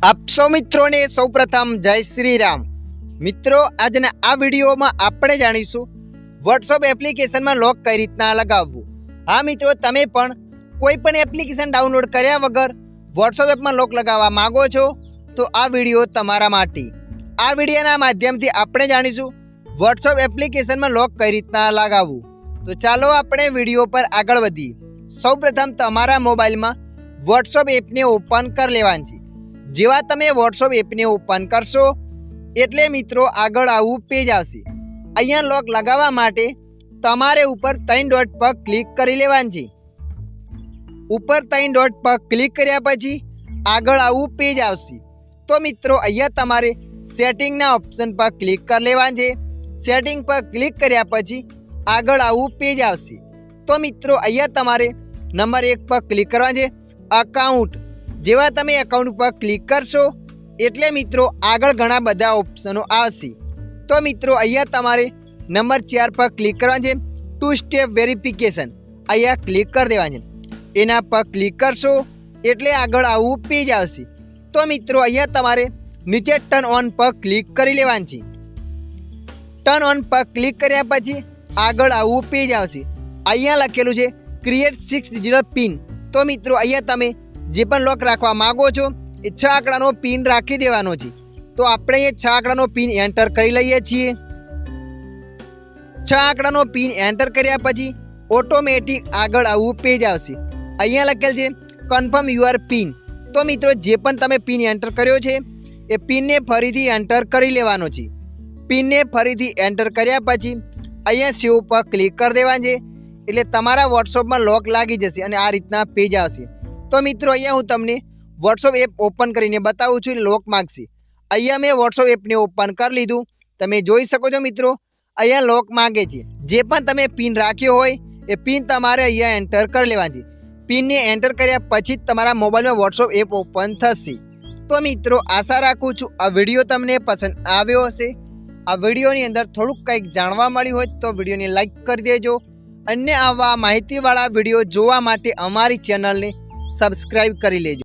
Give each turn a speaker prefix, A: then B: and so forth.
A: આપ સૌ મિત્રોને સૌપ્રથમ જય શ્રી રામ। મિત્રો આજના આ વિડીયોમાં આપણે જાણીશું વોટ્સએપ એપ્લિકેશનમાં લોક કઈ રીતના લગાવવું। હા મિત્રો, તમે પણ કોઈ પણ એપ્લિકેશન ડાઉનલોડ કર્યા વગર વોટ્સએપ એપમાં લોક લગાવવા માંગો છો તો આ વિડીયો તમારા માટે। આ વિડીયોના માધ્યમથી આપણે જાણીશું વોટ્સએપ એપ્લિકેશનમાં લોક કઈ રીતના લગાવવું। તો ચાલો આપણે વિડીયો પર આગળ વધીએ। સૌપ્રથમ તમારા મોબાઈલમાં વોટ્સએપ એપને ઓપન કરી લેવાની છે। જેવા તમે વોટ્સએપ એપને ઓપન કરશો એટલે મિત્રો આગળ આવું પેજ આવશે। અહીંયા લોક લગાવવા માટે તમારે ઉપર 3 ડોટ પર ક્લિક કરી લેવાનું છે। ઉપર 3 ડોટ પર ક્લિક કર્યા પછી આગળ આવું પેજ આવશે। તો મિત્રો અહીંયા તમારે સેટિંગના ઓપ્શન પર ક્લિક કરી લેવાનું છે। સેટિંગ પર ક્લિક કર્યા પછી આગળ આવું પેજ આવશે। તો મિત્રો અહીંયા તમારે નંબર 1 પર ક્લિક કરવાનું છે, અકાઉન્ટ। જેવા તમે એકાઉન્ટ પર ક્લિક કરશો એટલે મિત્રો આગળ ઘણા બધા ઓપ્શનો આવશે। તો મિત્રો અહીંયા તમારે નંબર 4 પર ક્લિક કરવાનું છે, 2 સ્ટેપ વેરિફિકેશન। અહીંયા ક્લિક કરી દેવાનું છે। એના પર ક્લિક કરશો એટલે આગળ આવું પેજ આવશે। તો મિત્રો અહીંયા તમારે નીચે ટર્ન ઓન પર ક્લિક કરી લેવાનું છે। ટર્ન ઓન પર ક્લિક કર્યા પછી આગળ આવું પેજ આવશે। અહીંયા લખેલું છે ક્રિએટ 6 ડિજિટ પિન। તો મિત્રો અહીંયા તમે જે પણ લોક રાખવા માંગો છો એ 6 આંકડાનો પિન રાખી દેવાનો છે। તો આપણે એ 6 આંકડાનો પિન એન્ટર કરી લઈએ છીએ। 6 આંકડાનો પિન એન્ટર કર્યા પછી ઓટોમેટિક આગળ આવું પેજ આવશે। અહીંયા લખેલ છે કન્ફર્મ યુઅર પિન। તો મિત્રો જે પણ તમે પિન એન્ટર કર્યો છે એ પિનને ફરીથી એન્ટર કરી લેવાનો છે। પિનને ફરીથી એન્ટર કર્યા પછી અહીંયા સેવ પર ક્લિક કરી દેવાનું છે એટલે તમારા વોટ્સએપમાં લોક લાગી જશે અને આ રીતના પેજ આવશે। તો મિત્રો અહીંયા હું તમને વોટ્સએપ એપ ઓપન કરીને બતાવું છું, લોક માગશે। અહીંયા મેં વોટ્સએપ એપને ઓપન કરી લીધું, તમે જોઈ શકો છો મિત્રો અહીંયા લોક માગે છે। જે પણ તમે પિન રાખ્યો હોય એ પિન તમારે અહીંયા એન્ટર કરી લેવાની છે। પિનને એન્ટર કર્યા પછી જ તમારા મોબાઈલમાં વોટ્સએપ એપ ઓપન થશે। તો મિત્રો આશા રાખું છું આ વિડીયો તમને પસંદ આવ્યો હશે। આ વિડીયોની અંદર થોડુંક કંઈક જાણવા મળ્યું હોય તો વિડીયોને લાઈક કરી દેજો અને આવા માહિતીવાળા વિડીયો જોવા માટે અમારી ચેનલને સબસ્ક્રાઈબ કરી લેજો।